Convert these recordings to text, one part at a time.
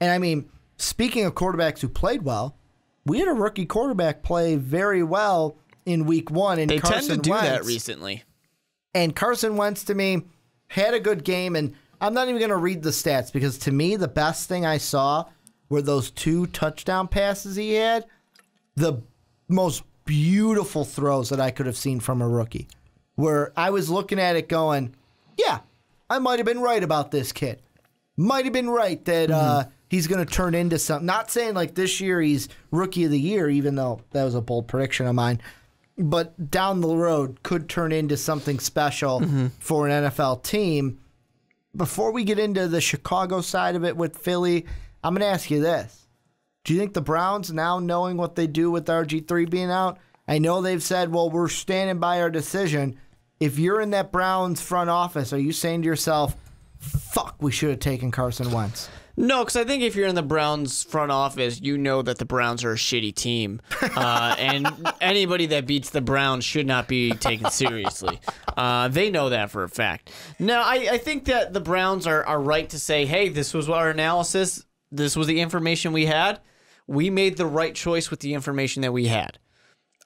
And I mean, speaking of quarterbacks who played well, we had a rookie quarterback play very well in week 1. And they Carson tend to do Wentz, that recently. And Carson Wentz, to me, had a good game. And I'm not even going to read the stats because, to me, the best thing I saw were those 2 touchdown passes he had. The most beautiful throws that I could have seen from a rookie, where I was looking at it going, yeah, I might have been right about this kid. Might have been right that he's going to turn into something. Not saying like this year he's rookie of the year, even though that was a bold prediction of mine, but down the road could turn into something special for an NFL team. Before we get into the Chicago side of it with Philly, I'm going to ask you this. Do you think the Browns, now knowing what they do with RG3 being out, I know they've said, well, we're standing by our decision. If you're in that Browns front office, are you saying to yourself, fuck, we should have taken Carson Wentz? No, because I think if you're in the Browns front office, you know that the Browns are a shitty team. And anybody that beats the Browns should not be taken seriously. They know that for a fact. Now, I think that the Browns are right to say, hey, this was our analysis. This was the information we had. We made the right choice with the information that we had.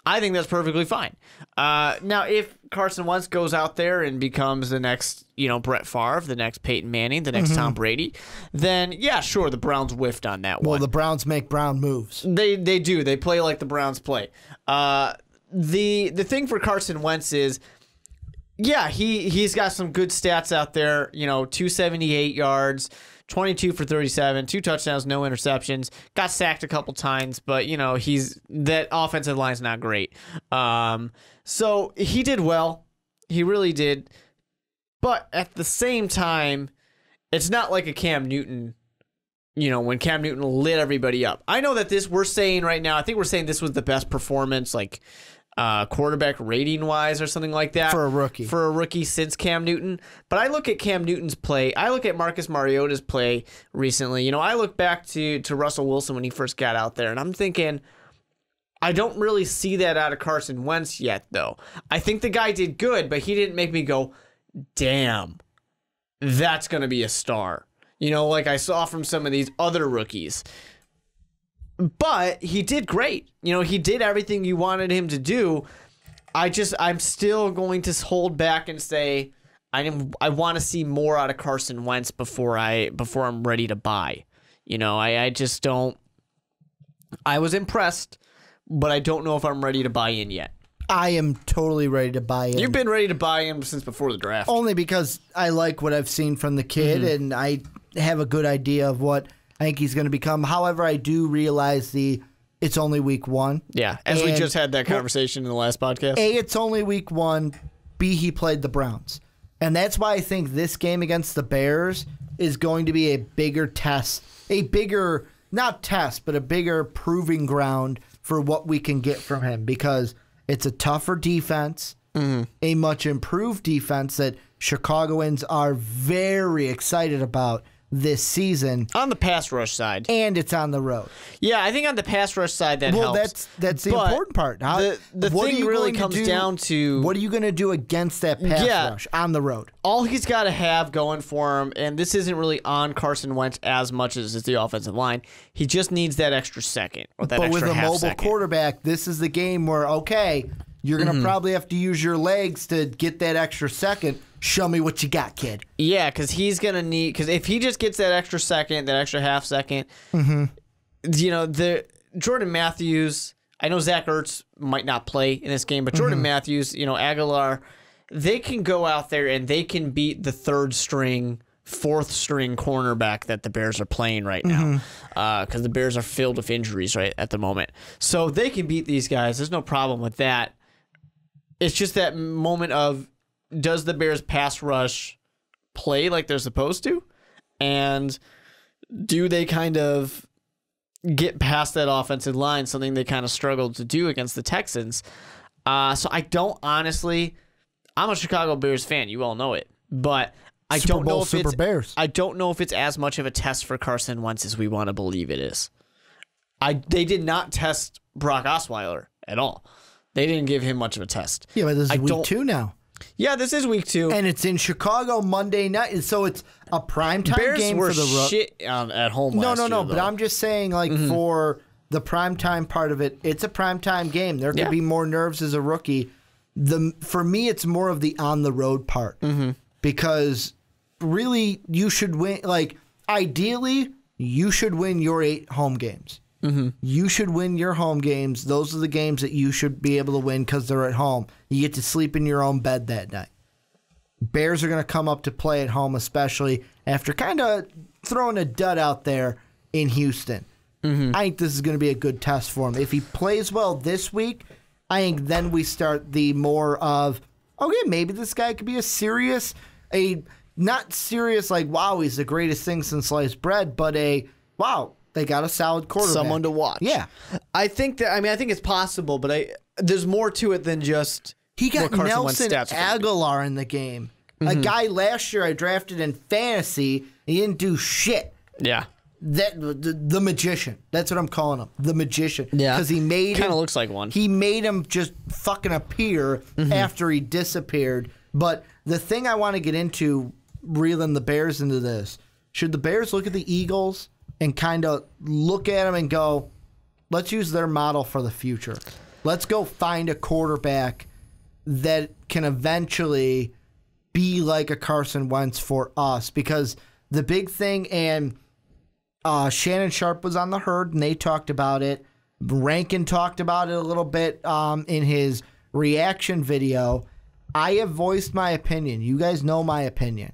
I think that's perfectly fine. Now, if Carson Wentz goes out there and becomes the next, Brett Favre, the next Peyton Manning, the next Tom Brady, then yeah, sure, the Browns whiffed on that one. Well, the Browns make Brown moves. They do. They play like the Browns play. The thing for Carson Wentz is, yeah, he's got some good stats out there. 278 yards. 22 for 37, 2 touchdowns, no interceptions. Got sacked a couple times, but that offensive line's not great. So he did well. He really did. But at the same time, it's not like a Cam Newton, when Cam Newton lit everybody up. I know that we're saying right now, I think we're saying this was the best performance, quarterback rating wise or something like that for a rookie since Cam Newton. But I look at Cam Newton's play. I look at Marcus Mariota's play recently. I look back to Russell Wilson when he first got out there, and I'm thinking, I don't really see that out of Carson Wentz yet, though. I think the guy did good, but he didn't make me go, damn, that's going to be a star. Like I saw from some of these other rookies. But he did great. He did everything you wanted him to do. I'm still going to hold back and say I want to see more out of Carson Wentz before I'm ready to buy. I just don't. I was impressed, but I don't know if I'm ready to buy in yet. I am totally ready to buy in. You've been ready to buy in since before the draft. Only because I like what I've seen from the kid, and I have a good idea of what I think he's going to become. However, I do realize it's only week 1. Yeah, as we just had that conversation in the last podcast. A, it's only week 1. B, he played the Browns. And that's why I think this game against the Bears is going to be a bigger test. A bigger, not test, but a bigger proving ground for what we can get from him. Because it's a tougher defense, a much improved defense that Chicagoans are very excited about this season. On the pass rush side. And it's on the road. Yeah, I think on the pass rush side that helps. That's the important part. The thing really comes down to, what are you going to do against that pass rush on the road? All he's got to have going for him, and this isn't really on Carson Wentz as much as it's the offensive line, he just needs that extra second. Or that but extra with a mobile second. Quarterback, this is the game where, okay, you're going to probably have to use your legs to get that extra second. Show me what you got, kid. Yeah, because he's going to need... Because if he just gets that extra second, that extra half second, the Jordan Matthews... I know Zach Ertz might not play in this game, but Jordan Matthews, Aguilar, they can go out there and they can beat the third string, fourth string cornerback that the Bears are playing right now. Because the Bears are filled with injuries right at the moment. So they can beat these guys. There's no problem with that. It's just that moment of... Does the Bears pass rush play like they're supposed to? And do they kind of get past that offensive line, something they kind of struggled to do against the Texans? So I don't honestly... I'm a Chicago Bears fan. You all know it. But I don't know if it's... Bears. I don't know if it's as much of a test for Carson Wentz as we want to believe it is. They did not test Brock Osweiler at all. They didn't give him much of a test. Yeah, but this is week 2 now. Yeah, this is week 2. And it's in Chicago Monday night. So it's a primetime Bears game were for the shit at home last year, but though. I'm just saying, like, for the primetime part of it, it's a primetime game. There could be more nerves as a rookie. For me, it's more of the on-the-road part. Because really, you should win. Like, ideally, you should win your 8 home games. You should win your home games. Those are the games that you should be able to win because they're at home. You get to sleep in your own bed that night. Bears are going to come up to play at home, especially after kind of throwing a dud out there in Houston. I think this is going to be a good test for him. If he plays well this week, I think then we start the more of, okay, maybe this guy could be not serious like, wow, he's the greatest thing since sliced bread, but wow, they got a solid quarterback. Someone to watch. Yeah. I think it's possible, but there's more to it than just he got what Carson Wentz's Nelson stats are gonna be. Aguilar in the game. A guy last year I drafted in fantasy. He didn't do shit. Yeah. The magician. That's what I'm calling him. The magician. Yeah. Because he made kind of looks like one. He made him just fucking appear after he disappeared. But the thing I want to get into, reeling the Bears into this, should the Bears look at the Eagles and kind of look at them and go, let's use their model for the future. Let's go find a quarterback that can eventually be like a Carson Wentz for us. Because the big thing, and Shannon Sharp was on the Herd, and they talked about it. Rankin talked about it a little bit in his reaction video. I have voiced my opinion. You guys know my opinion.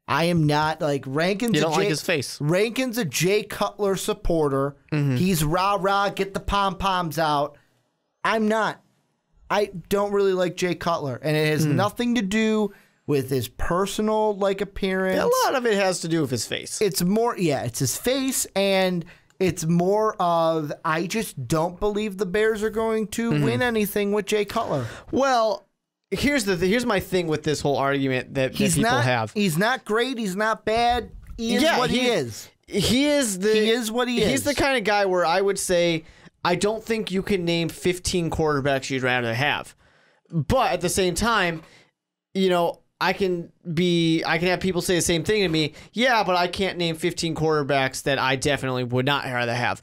I am not like Rankin's. You don't like his face. Rankin's a Jay Cutler supporter. He's rah, get the pom-poms out. I'm not. I don't really like Jay Cutler, and it has nothing to do with his personal appearance. A lot of it has to do with his face. It's more, it's his face, and it's more of I just don't believe the Bears are going to win anything with Jay Cutler. Well, here's my thing with this whole argument that people have. He's not great. He's not bad. He is what he is. He is what he is. He's the kind of guy where I would say I don't think you can name 15 quarterbacks you'd rather have. But at the same time, I can have people say the same thing to me. Yeah, but I can't name 15 quarterbacks that I definitely would not rather have.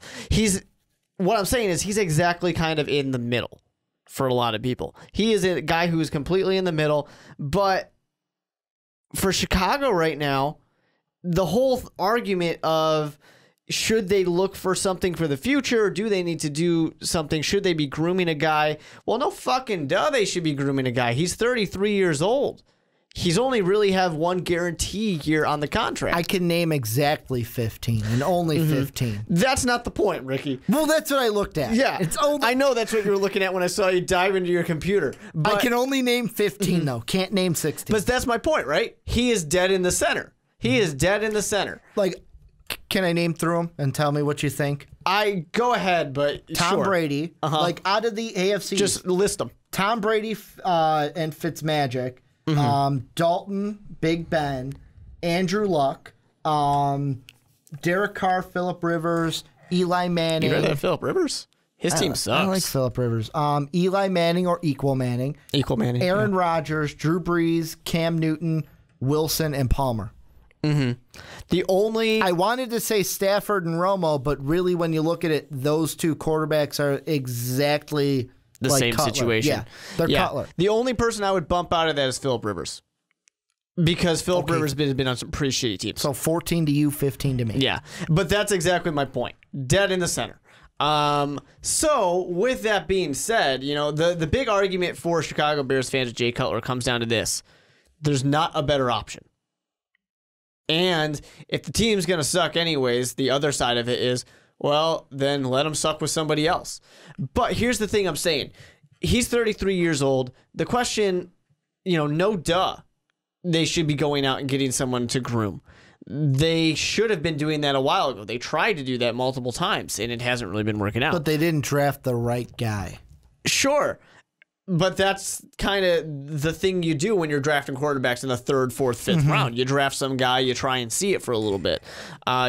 What I'm saying is he's exactly kind of in the middle for a lot of people. He is a guy who is completely in the middle. But for Chicago right now, the whole argument of should they look for something for the future? Do they need to do something? Should they be grooming a guy? Well, no fucking duh, they should be grooming a guy. He's 33 years old. He's only really have one guarantee year on the contract. I can name exactly 15 and only 15. That's not the point, Ricky. Well, that's what I looked at. Yeah, I know that's what you were looking at when I saw you dive into your computer. But I can only name 15, though. Can't name 16. But that's my point, right? He is dead in the center. He is dead in the center. Can I name through them and tell me what you think? Go ahead, but Tom Brady. Out of the AFC. Just list them. Tom Brady and Fitzmagic. Dalton, Big Ben, Andrew Luck, Derek Carr, Phillip Rivers, Eli Manning. You rather have Phillip Rivers? His team sucks. I like Phillip Rivers. Eli Manning or Equal Manning. Equal Manning. Aaron Rodgers, Drew Brees, Cam Newton, Wilson, and Palmer. I wanted to say Stafford and Romo, but really when you look at it, those two quarterbacks are exactly the same Cutler. situation. Yeah, they're Cutler. The only person I would bump out of that is Phillip Rivers. Because Phillip Rivers has been on some pretty shitty teams. So 14 to you, 15 to me. Yeah, but that's exactly my point. Dead in the center. So with that being said, the big argument for Chicago Bears fans with Jay Cutler comes down to this. There's not a better option. And if the team's going to suck anyways, the other side of it is, well, then let him suck with somebody else. But here's the thing I'm saying. He's 33 years old. The question, no duh, they should be going out and getting someone to groom. They should have been doing that a while ago. They tried to do that multiple times, and it hasn't really been working out. But they didn't draft the right guy. Sure. But that's kind of the thing you do when you're drafting quarterbacks in the 3rd, 4th, 5th round. You draft some guy, you try and see it for a little bit.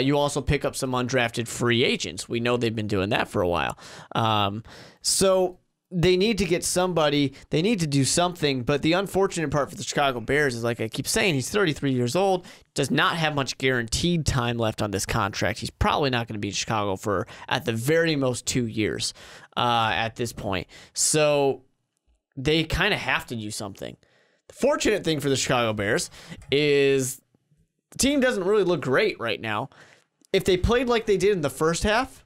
You also pick up some undrafted free agents. We know they've been doing that for a while. So they need to get somebody. They need to do something. But the unfortunate part for the Chicago Bears is, like I keep saying, he's 33 years old, does not have much guaranteed time left on this contract. He's probably not going to be in Chicago for, at the very most, 2 years at this point. So they kind of have to do something. The fortunate thing for the Chicago Bears is the team doesn't really look great right now. If they played like they did in the first half,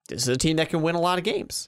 this is a team that can win a lot of games.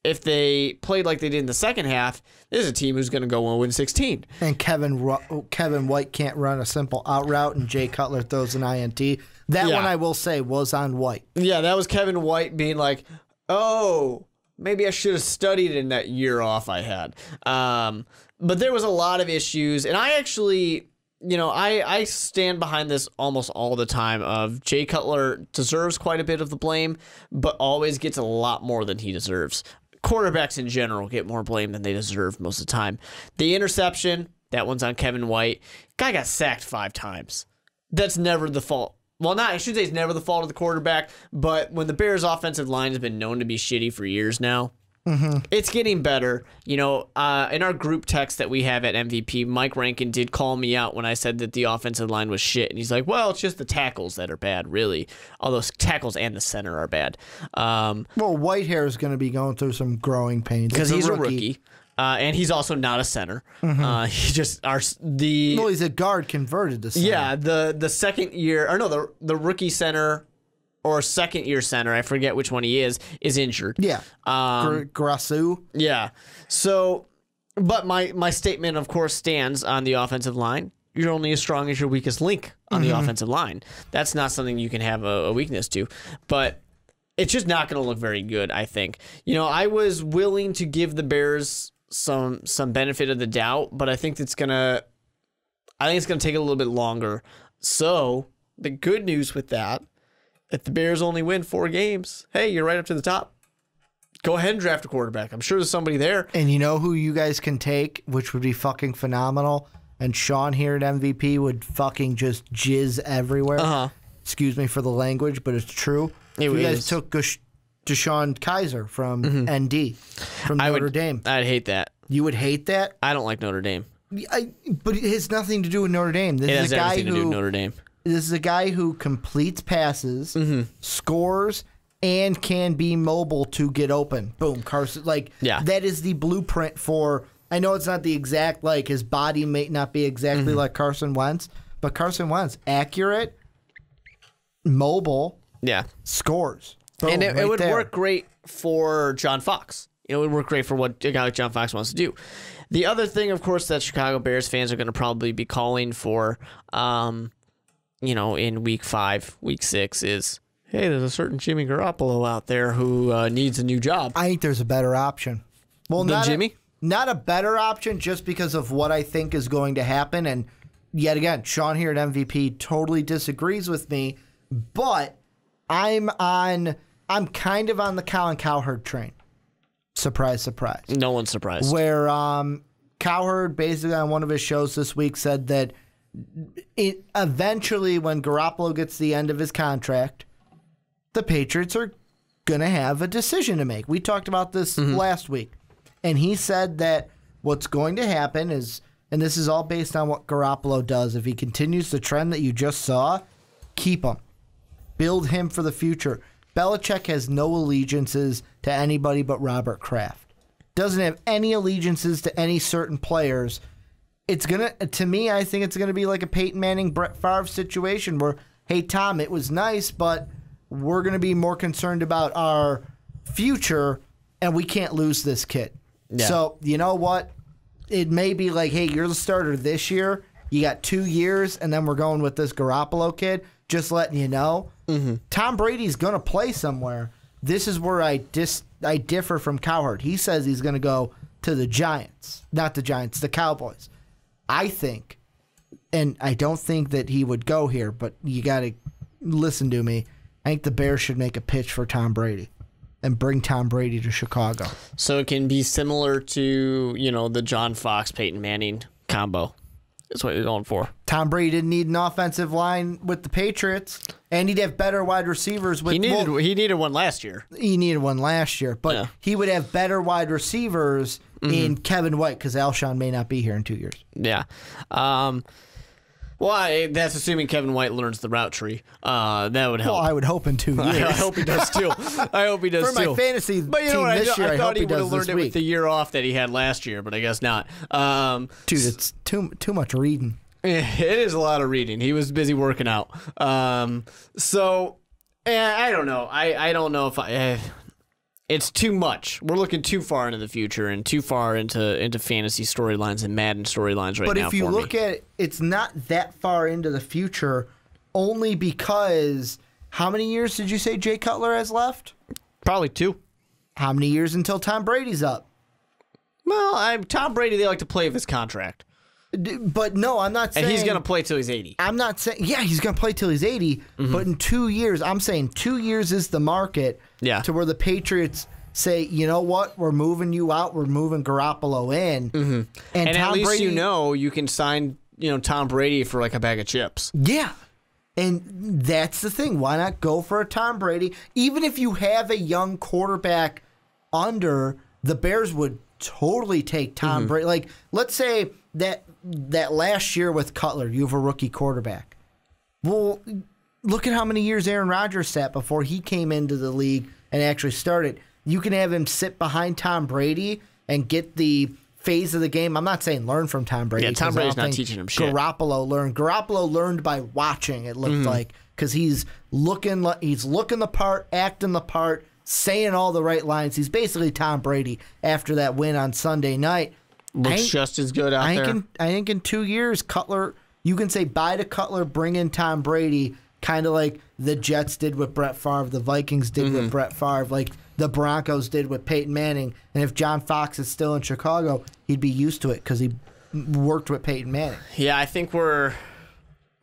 If they played like they did in the second half, this is a team who's going to go and win 16. And Kevin White can't run a simple out route, and Jay Cutler throws an INT. That one, I will say, was on White. Yeah, that was Kevin White being like, oh, maybe I should have studied in that year off I had. But there was a lot of issues, and I actually... I stand behind this almost all the time of Jay Cutler deserves quite a bit of the blame, but always gets a lot more than he deserves. Quarterbacks in general get more blame than they deserve most of the time. The interception, that one's on Kevin White. Guy got sacked 5 times. That's never the fault. Well, I should say it's never the fault of the quarterback, but when the Bears' offensive line has been known to be shitty for years now, it's getting better. In our group text that we have at MVP, Mike Rankin did call me out when I said that the offensive line was shit. And he's like, well, it's just the tackles that are bad, really. Although tackles and the center are bad. Well, Whitehair is going to be going through some growing pains. Because he's a rookie. And he's also not a center. He just... Well, he's a guard converted to center. Yeah, the second year... Or no, the rookie center... or second-year center, I forget which one he is injured. Yeah. Grasu. Yeah. So, but my statement, of course, stands on the offensive line. You're only as strong as your weakest link on the offensive line. That's not something you can have a weakness to. But it's just not going to look very good, I think. I was willing to give the Bears some benefit of the doubt, but I think it's going to take a little bit longer. So, the good news with that, if the Bears only win 4 games, hey, you're right up to the top. Go ahead and draft a quarterback. I'm sure there's somebody there. And you know who you guys can take, which would be fucking phenomenal? And Sean here at MVP would fucking just jizz everywhere. Excuse me for the language, but it's true. You guys took Deshaun Kaiser from ND, from Notre Dame. I'd hate that. You would hate that? I don't like Notre Dame. But it has nothing to do with Notre Dame. It has everything to do with Notre Dame. This is a guy who completes passes, scores, and can be mobile to get open. Boom, Carson. That is the blueprint for... I know it's not the exact, his body may not be exactly like Carson Wentz, but Carson Wentz, accurate, mobile, scores. Boom, and it would work great for John Fox. It would work great for what a guy like John Fox wants to do. The other thing, of course, that Chicago Bears fans are going to probably be calling for... in week 5, week 6 is, hey, there's a certain Jimmy Garoppolo out there who needs a new job. I think there's a better option. Well, than Jimmy? Not a better option just because of what I think is going to happen. And yet again, Sean here at MVP totally disagrees with me, but I'm kind of on the Colin Cowherd train. Surprise, surprise. No one's surprised. Where Cowherd basically on one of his shows this week said that eventually, when Garoppolo gets the end of his contract, the Patriots are going to have a decision to make. We talked about this last week. And he said that what's going to happen is, and this is all based on what Garoppolo does, if he continues the trend that you just saw, keep him. Build him for the future. Belichick has no allegiances to anybody but Robert Kraft. Doesn't have any allegiances to any certain players. It's to me, I think it's gonna be like a Peyton Manning, Brett Favre situation where, hey Tom, it was nice, but we're gonna be more concerned about our future, and we can't lose this kid. Yeah. So you know what? It may be like, hey, you're the starter this year. You got 2 years, and then we're going with this Garoppolo kid. Just letting you know. Tom Brady's gonna play somewhere. This is where I differ from Cowherd. He says he's gonna go to the Giants, not the Giants, the Cowboys. I think, and I don't think that he would go here, but you got to listen to me. I think the Bears should make a pitch for Tom Brady and bring Tom Brady to Chicago. So it can be similar to, the John Fox, Peyton Manning combo. That's what you're going for. Tom Brady didn't need an offensive line with the Patriots, and he'd have better wide receivers. With He needed one last year. He needed one last year, but he would have better wide receivers in Kevin White because Alshon may not be here in 2 years. Yeah. Well, that's assuming Kevin White learns the route tree. That would help. Well, I would hope in 2 years. I hope he does too. I hope he does For too. my fantasy but you team know what? this year, I I thought hope he he would have does learned this it week. with the year off that he had last year, but I guess not. Dude, it's too much reading. It is a lot of reading. He was busy working out. So I don't know. I don't know if it's too much. We're looking too far into the future and too far into fantasy storylines and Madden storylines right now. But if you look at it, it's not that far into the future, only because how many years did you say Jay Cutler has left? Probably 2. How many years until Tom Brady's up? Well, Tom Brady, they like to play with his contract. But no, I'm not saying... And he's going to play till he's 80. I'm not saying... Yeah, he's going to play till he's 80, but in 2 years, I'm saying 2 years is the market to where the Patriots say, you know what, we're moving you out, we're moving Garoppolo in. And Tom at least Brady, you can sign Tom Brady for like a bag of chips. Yeah. And that's the thing. Why not go for a Tom Brady? Even if you have a young quarterback under, the Bears would totally take Tom Brady. Like, let's say that last year with Cutler, you have a rookie quarterback. Well, look at how many years Aaron Rodgers sat before he came into the league and actually started. You can have him sit behind Tom Brady and get the phase of the game. I'm not saying learn from Tom Brady. Yeah, Tom Brady's not teaching him shit. Garoppolo learned by watching, it looked like, because he's looking the part, acting the part, saying all the right lines. He's basically Tom Brady after that win on Sunday night. Looks just as good out there. I think in 2 years, Cutler, you can say bye to Cutler, bring in Tom Brady, kind of like the Jets did with Brett Favre, the Vikings did with Brett Favre, like the Broncos did with Peyton Manning. And if John Fox is still in Chicago, he'd be used to it because he worked with Peyton Manning. Yeah, I think we're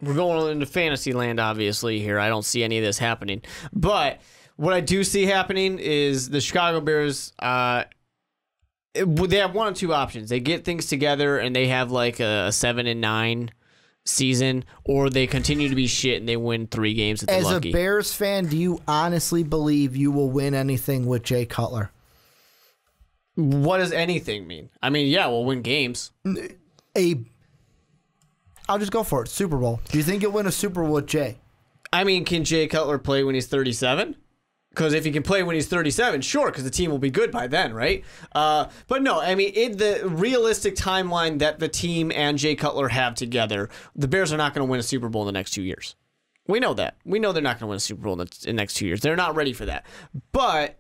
going into fantasy land, obviously, here. I don't see any of this happening. But what I do see happening is the Chicago Bears... they have one of two options. They get things together and they have like a 7-9 season, or they continue to be shit and they win 3 games if they're lucky. As a Bears fan, do you honestly believe you will win anything with Jay Cutler? What does anything mean? I mean, yeah, we'll win games. I'll just go for it. Super Bowl. Do you think you'll win a Super Bowl with Jay? I mean, can Jay Cutler play when he's 37? Because if he can play when he's 37, sure, because the team will be good by then, right? But no, I mean, in the realistic timeline that the team and Jay Cutler have together, the Bears are not going to win a Super Bowl in the next 2 years. We know that. We know they're not going to win a Super Bowl in the next 2 years. They're not ready for that. But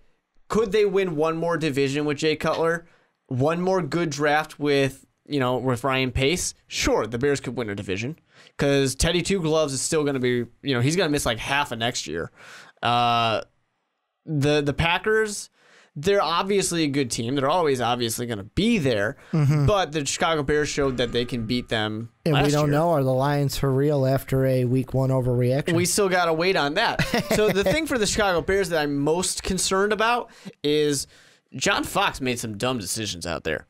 could they win one more division with Jay Cutler? One more good draft with Ryan Pace? Sure, the Bears could win a division. Because Teddy Two Gloves is still going to be, he's going to miss like half of next year. The Packers, they're obviously a good team. They're always obviously going to be there. But the Chicago Bears showed that they can beat them and last we don't year. know, are the Lions for real after a week 1 overreaction? We still got to wait on that. So the thing for the Chicago Bears that I'm most concerned about is John Fox made some dumb decisions out there.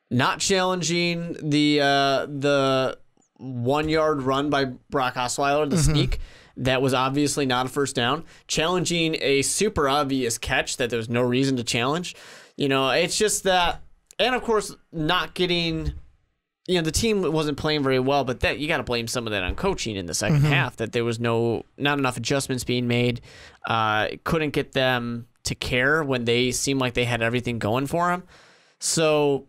Not challenging the 1 yard run by Brock Osweiler, the sneak. That was obviously not a first down. Challenging a super obvious catch that there's no reason to challenge. It's just that, and of course, not getting, the team wasn't playing very well, but that you got to blame some of that on coaching in the second half, that there was not enough adjustments being made. Couldn't get them to care when they seemed like they had everything going for them. So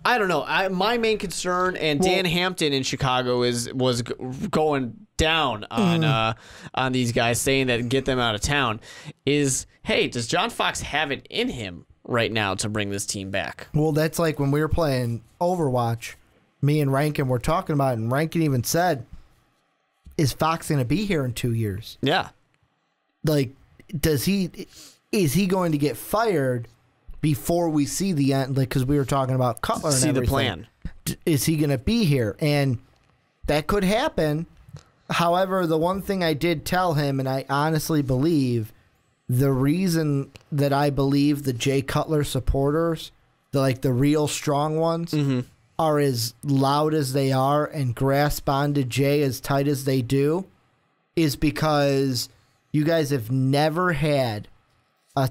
I don't know. My main concern, and Dan Hampton in Chicago was going down on these guys, saying that get them out of town, is, hey, does John Fox have it in him right now to bring this team back? Well, that's like when we were playing Overwatch, me and Rankin were talking about it, and Rankin even said, is Fox going to be here in 2 years? Yeah. Like, is he going to get fired before we see the end? Like, because we were talking about Cutler and everything. See the plan. Is he going to be here? And that could happen. However, the one thing I did tell him, and I honestly believe, the reason that I believe the Jay Cutler supporters, the real strong ones, are as loud as they are and grasp onto Jay as tight as they do is because you guys have never had a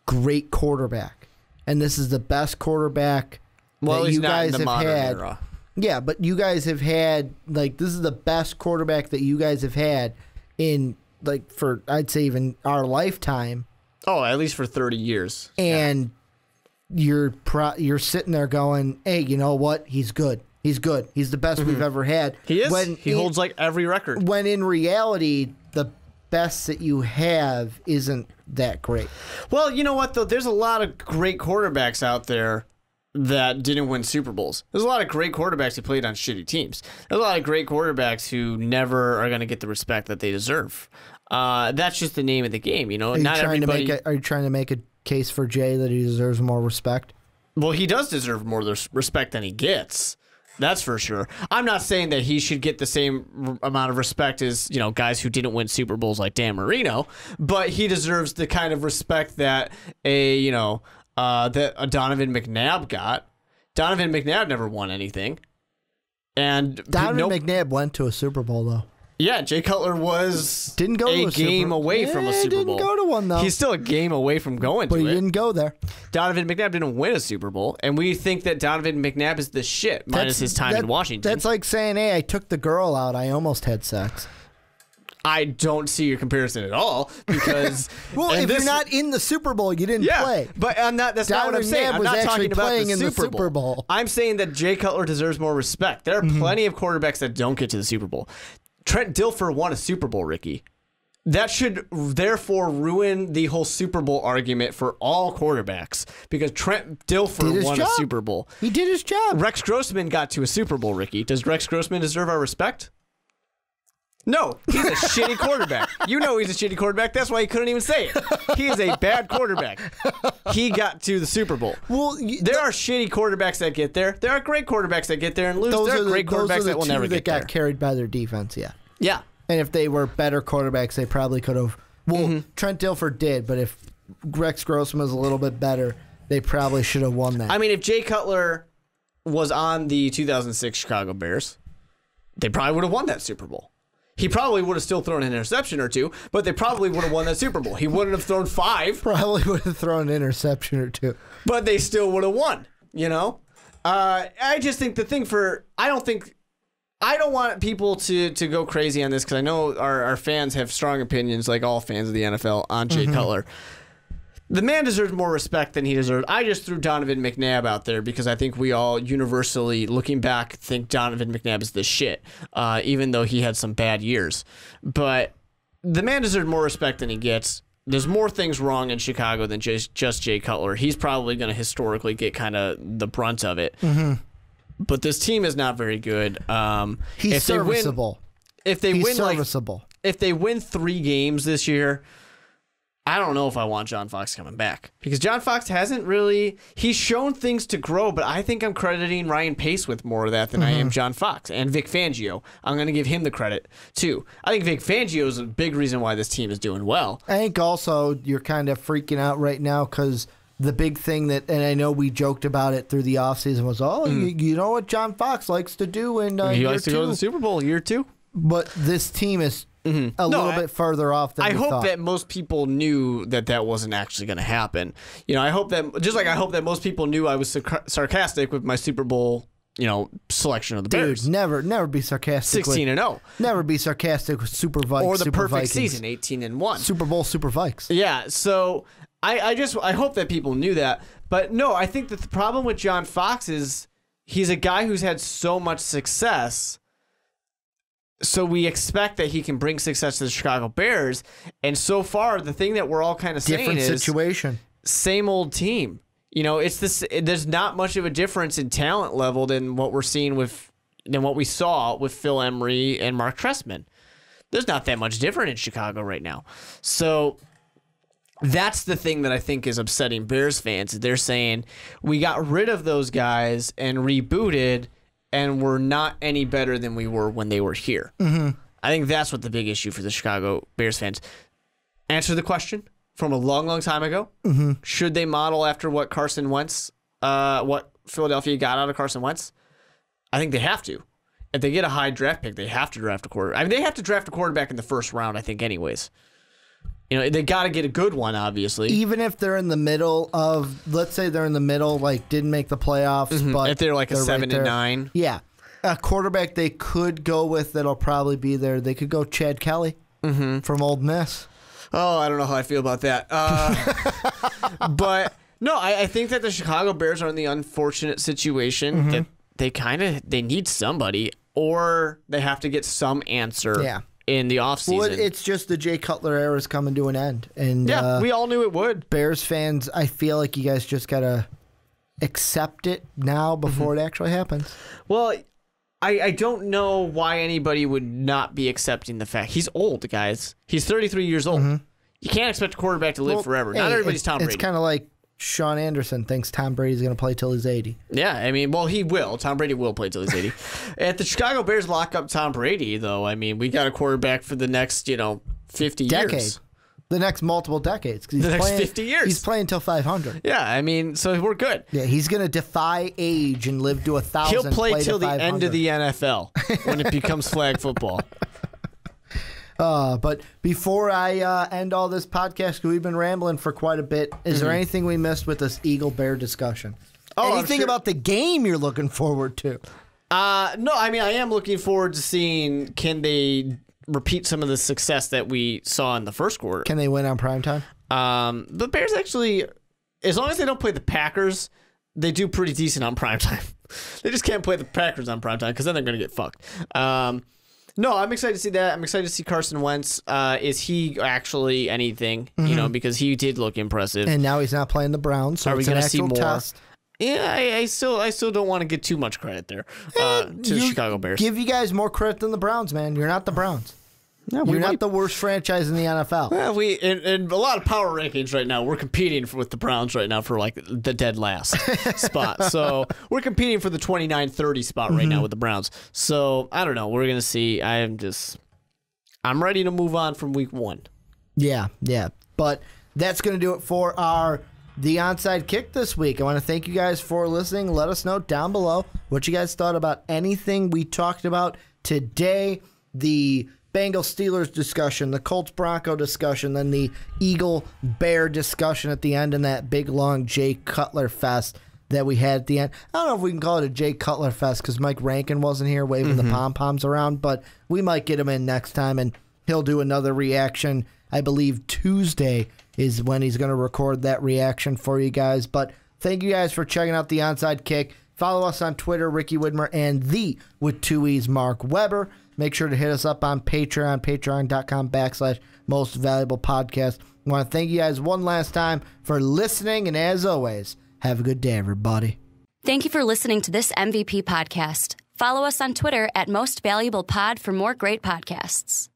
great quarterback. And this is the best quarterback that you guys have had. Era. Yeah, but you guys have had, like, this is the best quarterback that you guys have had in, like, for, I'd say even our lifetime. Oh, at least for 30 years. And you're sitting there going, hey, you know what? He's good. He's good. He's the best we've ever had. He is. He holds, like, every record. When in reality, the best that you have isn't that great. Well, you know what, though? There's a lot of great quarterbacks out there that didn't win Super Bowls. There's a lot of great quarterbacks who played on shitty teams. There's a lot of great quarterbacks who never are going to get the respect that they deserve. That's just the name of the game, you know. Are you trying to make a case for Jay that he deserves more respect? Well, he does deserve more respect than he gets. That's for sure. I'm not saying that he should get the same amount of respect as, you know, guys who didn't win Super Bowls like Dan Marino, but he deserves the kind of respect that that a Donovan McNabb got. Donovan McNabb never won anything. And Donovan McNabb went to a Super Bowl, though. Yeah, Jay Cutler didn't go to a game away from a Super Bowl. He didn't go to one, though. He's still a game away from going to it. But he didn't go there. Donovan McNabb didn't win a Super Bowl, and we think that Donovan McNabb is the shit, minus his time in Washington. That's like saying, hey, I took the girl out. I almost had sex. I don't see your comparison at all because well, if you're not in the Super Bowl, you didn't play. But that's not what I'm saying. I'm not talking about the Super Bowl. I'm saying that Jay Cutler deserves more respect. There are plenty of quarterbacks that don't get to the Super Bowl. Trent Dilfer won a Super Bowl, Ricky. That should therefore ruin the whole Super Bowl argument for all quarterbacks because Trent Dilfer won a Super Bowl. He did his job. Rex Grossman got to a Super Bowl, Ricky. Does Rex Grossman deserve our respect? No, he's a shitty quarterback. You know he's a shitty quarterback. That's why he couldn't even say it. He is a bad quarterback. He got to the Super Bowl. Well, there are shitty quarterbacks that get there. There are great quarterbacks that get there and lose. There are great quarterbacks that will never get there. Got carried by their defense, yeah. Yeah. And if they were better quarterbacks, they probably could have. Well, Trent Dilfer did, but if Rex Grossman was a little bit better, they probably should have won that. I mean, if Jay Cutler was on the 2006 Chicago Bears, they probably would have won that Super Bowl. He probably would have still thrown an interception or two, but they probably would have won that Super Bowl. He wouldn't have thrown 5. Probably would have thrown an interception or 2. But they still would have won, you know? I just think I don't want people to go crazy on this because I know our fans have strong opinions, like all fans of the NFL, on Jay Cutler. The man deserves more respect than he deserves. I just threw Donovan McNabb out there because I think we all universally, looking back, think Donovan McNabb is the shit, even though he had some bad years. But the man deserves more respect than he gets. There's more things wrong in Chicago than just Jay Cutler. He's probably going to historically get kind of the brunt of it. But this team is not very good. He's serviceable. If they win 3 games this year, I don't know if I want John Fox coming back because John Fox hasn't really. He's shown things to grow, but I think I'm crediting Ryan Pace with more of that than I am John Fox and Vic Fangio. I'm going to give him the credit too. I think Vic Fangio is a big reason why this team is doing well. I think also you're kind of freaking out right now because the big thing that, and I know we joked about it through the offseason was, you know what John Fox likes to do in he likes to go to the Super Bowl year 2. But this team is a little bit further off than we thought. I hope that most people knew that wasn't actually going to happen. You know, I hope that most people knew I was sarcastic with my Super Bowl, selection of the Bears. Dude, never be sarcastic. 16-0. Never be sarcastic with Super Vikes or the Super perfect Vikings. season, 18-1. Super Bowl Super Vikes. Yeah, so I hope that people knew that. But no, I think that the problem with John Fox is he's a guy who's had so much success. So we expect that he can bring success to the Chicago Bears. And so far, the thing that we're all kind of saying is situation. Same old team. It's this. There's not much of a difference in talent level than what we're seeing than what we saw with Phil Emery and Mark Trestman. There's not that much different in Chicago right now. So that's the thing that I think is upsetting Bears fans. They're saying we got rid of those guys and rebooted, and we're not any better than we were when they were here. I think that's what the big issue for the Chicago Bears fans. Answer the question from a long, long time ago. Should they model after what Carson Wentz, what Philadelphia got out of Carson Wentz? I think they have to. If they get a high draft pick, they have to draft a quarterback. I mean, they have to draft a quarterback in the first round, I think, anyways. You know, they got to get a good one, obviously. Even if they're in the middle of, let's say they're in the middle, like didn't make the playoffs, but if they're like a 7 and 9, yeah, a quarterback they could go with that'll probably be there. They could go Chad Kelly from Ole Miss. Oh, I don't know how I feel about that. But no, I think that the Chicago Bears are in the unfortunate situation that they need somebody, or they have to get some answer. Yeah. In the offseason. Well, it's just the Jay Cutler era is coming to an end. And yeah, we all knew it would. Bears fans, I feel like you guys just got to accept it now before it actually happens. Well, I don't know why anybody would not be accepting the fact. He's old, guys. He's 33 years old. You can't expect a quarterback to live forever. Not everybody's Tom Brady. It's kind of like Sean Anderson thinks Tom Brady's going to play till he's 80. Yeah, I mean, well, he will. Tom Brady will play till he's 80. If the Chicago Bears lock up Tom Brady, though, I mean, we got a quarterback for the next, 50 years. The next multiple decades. The next 50 years. He's playing till 500. Yeah, I mean, so we're good. Yeah, he's going to defy age and live to 1,000. He'll play till the end of the NFL when it becomes flag football. But before I end all this podcast, we've been rambling for quite a bit. Is there anything we missed with this Eagle-Bear discussion? Anything about the game you're looking forward to? No, I mean, I am looking forward to seeing, can they repeat some of the success that we saw in the first quarter? Can they win on primetime? The Bears actually, as long as they don't play the Packers, they do pretty decent on primetime. They just can't play the Packers on primetime because then they're going to get fucked. No, I'm excited to see that. I'm excited to see Carson Wentz. Is he actually anything? Because he did look impressive. And now he's not playing the Browns, so are we going to see more? Test. Yeah, I still don't want to get too much credit there to the Chicago Bears. Give you guys more credit than the Browns, man. You're not the Browns. No, You're not the worst franchise in the NFL. Well, in a lot of power rankings right now, we're competing with the Browns right now for like the dead last spot. So we're competing for the 29-30 spot right now with the Browns. So I don't know. We're gonna see. I'm ready to move on from week 1. Yeah. But that's gonna do it for the onside kick this week. I want to thank you guys for listening. Let us know down below what you guys thought about anything we talked about today. The Bengals Steelers discussion, the Colts Bronco discussion, then the Eagle Bear discussion at the end, and that big long Jay Cutler fest that we had at the end. I don't know if we can call it a Jay Cutler fest because Mike Rankin wasn't here waving the pom-poms around, but we might get him in next time, and he'll do another reaction. I believe Tuesday is when he's going to record that reaction for you guys. But thank you guys for checking out the Onside Kick. Follow us on Twitter, Ricky Widmer, and with 2 E's, Mark Weber. Make sure to hit us up on Patreon, patreon.com/most valuable podcast. I want to thank you guys one last time for listening, and as always, have a good day, everybody. Thank you for listening to this MVP podcast. Follow us on Twitter @mostvaluablepod for more great podcasts.